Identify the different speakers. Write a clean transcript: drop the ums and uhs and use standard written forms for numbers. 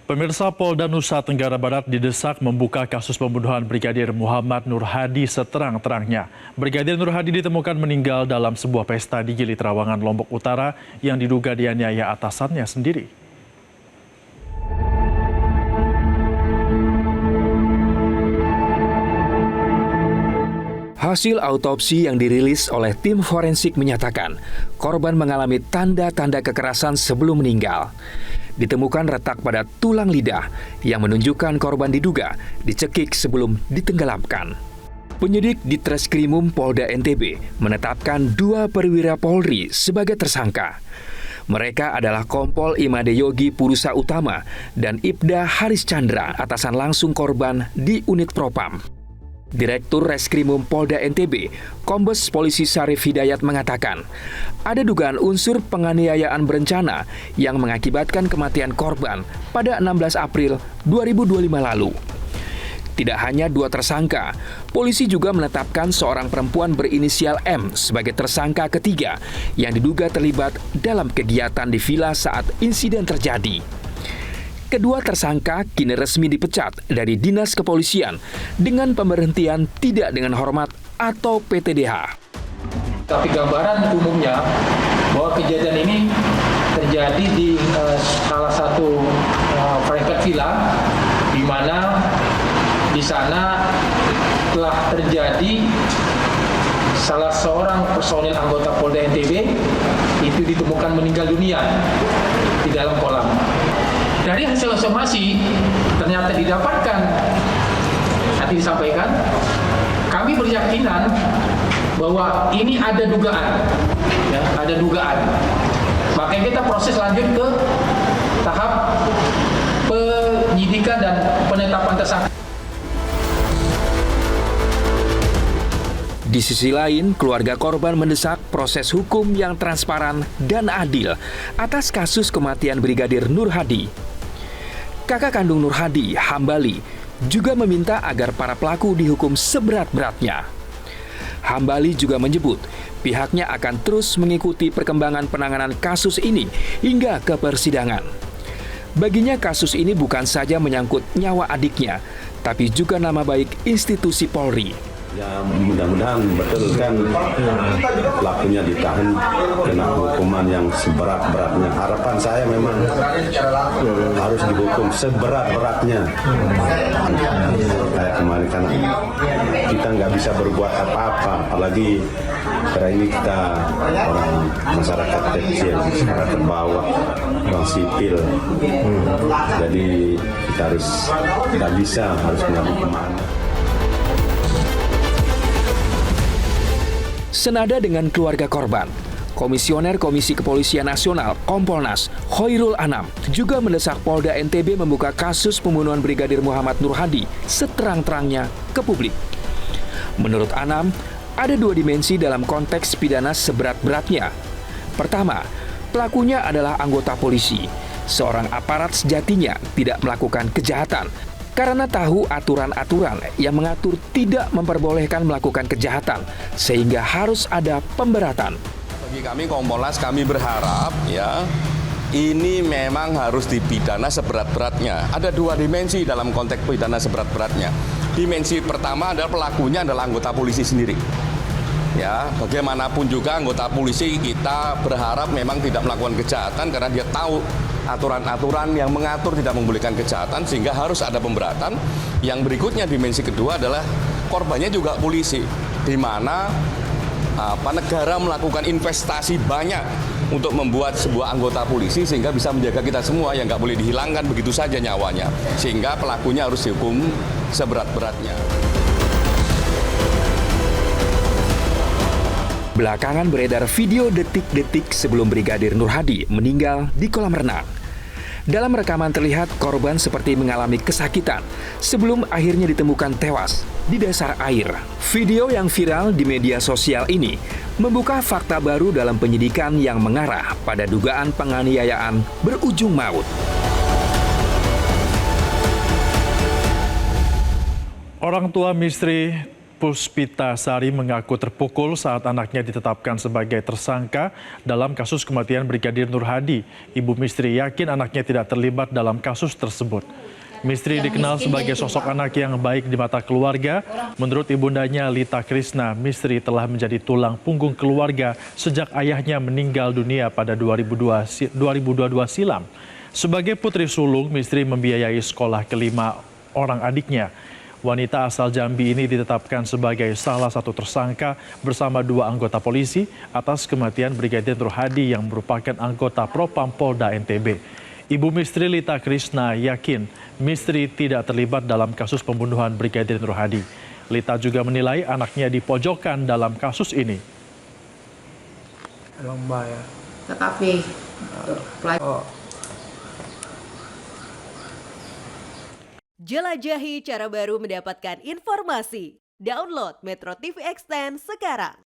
Speaker 1: Pemirsa, Polda Nusa Tenggara Barat didesak membuka kasus pembunuhan Brigadir Muhammad Nur Hadi seterang-terangnya. Brigadir Nur Hadi ditemukan meninggal dalam sebuah pesta di Gili Trawangan, Lombok Utara yang diduga dianiaya atasannya sendiri.
Speaker 2: Hasil autopsi yang dirilis oleh tim forensik menyatakan korban mengalami tanda-tanda kekerasan sebelum meninggal. Ditemukan retak pada tulang lidah yang menunjukkan korban diduga dicekik sebelum ditenggelamkan. Penyidik di Treskrimum Polda NTB menetapkan 2 perwira Polri sebagai tersangka. Mereka adalah Kompol Imade Yogi Purusa Utama dan Ibda Haris Chandra, atasan langsung korban di unit Propam. Direktur Reskrimum Polda NTB, Kombes Polisi Syarif Hidayat mengatakan, ada dugaan unsur penganiayaan berencana yang mengakibatkan kematian korban pada 16 April 2025 lalu. Tidak hanya 2 tersangka, polisi juga menetapkan seorang perempuan berinisial M sebagai tersangka ketiga yang diduga terlibat dalam kegiatan di villa saat insiden terjadi. Kedua tersangka kini resmi dipecat dari Dinas Kepolisian dengan pemberhentian tidak dengan hormat atau PTDH.
Speaker 3: Tapi gambaran umumnya bahwa kejadian ini terjadi di salah satu private villa, di mana di sana telah terjadi salah seorang personil anggota Polda NTB itu ditemukan meninggal dunia di dalam kolam. Dari hasil somasi ternyata didapatkan, nanti disampaikan, kami berkeyakinan bahwa ini ada dugaan, ya, ada dugaan. Makanya kita proses lanjut ke tahap penyidikan dan penetapan tersangka.
Speaker 2: Di sisi lain, keluarga korban mendesak proses hukum yang transparan dan adil atas kasus kematian Brigadir Nur Hadi. Kakak kandung Nur Hadi, Hambali, juga meminta agar para pelaku dihukum seberat-beratnya. Hambali juga menyebut pihaknya akan terus mengikuti perkembangan penanganan kasus ini hingga ke persidangan. Baginya kasus ini bukan saja menyangkut nyawa adiknya, tapi juga nama baik institusi Polri.
Speaker 4: Ya, mudah-mudahan betul kan pelakunya ditahan, kena hukuman yang seberat-beratnya. Harapan saya memang harus dihukum seberat-beratnya. Kayak kemarin karena kita nggak bisa berbuat apa-apa, apalagi karena ini kita orang masyarakat kecil, masyarakat bawah, orang sipil. Jadi kita harus mengambil kemana.
Speaker 2: Senada dengan keluarga korban, Komisioner Komisi Kepolisian Nasional Kompolnas Khoirul Anam juga mendesak Polda NTB membuka kasus pembunuhan Brigadir Muhammad Nur Hadi seterang-terangnya ke publik. Menurut Anam, ada 2 dimensi dalam konteks pidana seberat-beratnya. Pertama, pelakunya adalah anggota polisi. Seorang aparat sejatinya tidak melakukan kejahatan karena tahu aturan-aturan yang mengatur tidak memperbolehkan melakukan kejahatan, sehingga harus ada pemberatan.
Speaker 5: Bagi kami Kompolnas, kami berharap ya ini memang harus dipidana seberat-beratnya. Ada 2 dimensi dalam konteks pidana seberat-beratnya. Dimensi pertama adalah pelakunya adalah anggota polisi sendiri. Ya, bagaimanapun juga anggota polisi kita berharap memang tidak melakukan kejahatan karena dia tahu aturan-aturan yang mengatur tidak membolehkan kejahatan, sehingga harus ada pemberatan. Yang berikutnya, dimensi kedua adalah korbannya juga polisi, di mana negara melakukan investasi banyak untuk membuat sebuah anggota polisi sehingga bisa menjaga kita semua yang nggak boleh dihilangkan begitu saja nyawanya, sehingga pelakunya harus dihukum seberat-beratnya.
Speaker 2: Belakangan beredar video detik-detik sebelum Brigadir Nur Hadi meninggal di kolam renang. Dalam rekaman terlihat korban seperti mengalami kesakitan sebelum akhirnya ditemukan tewas di dasar air. Video yang viral di media sosial ini membuka fakta baru dalam penyidikan yang mengarah pada dugaan penganiayaan berujung maut.
Speaker 1: Orang tua misteri Puspita Sari mengaku terpukul saat anaknya ditetapkan sebagai tersangka dalam kasus kematian Brigadir Nur Hadi. Ibu Mistri yakin anaknya tidak terlibat dalam kasus tersebut. Mistri dikenal sebagai sosok anak yang baik di mata keluarga. Menurut ibundanya Lita Krisna, Mistri telah menjadi tulang punggung keluarga sejak ayahnya meninggal dunia pada 2022 silam. Sebagai putri sulung, Mistri membiayai sekolah kelima orang adiknya. Wanita asal Jambi ini ditetapkan sebagai salah satu tersangka bersama 2 anggota polisi atas kematian Brigadir Nur Hadi yang merupakan anggota Propam Polda NTB. Ibu Mistri Lita Krisna yakin Mistri tidak terlibat dalam kasus pembunuhan Brigadir Nur Hadi. Lita juga menilai anaknya dipojokkan dalam kasus ini.
Speaker 6: Lomba ya.
Speaker 7: Tetapi
Speaker 8: jelajahi cara baru mendapatkan informasi. Download Metro TV Extend sekarang.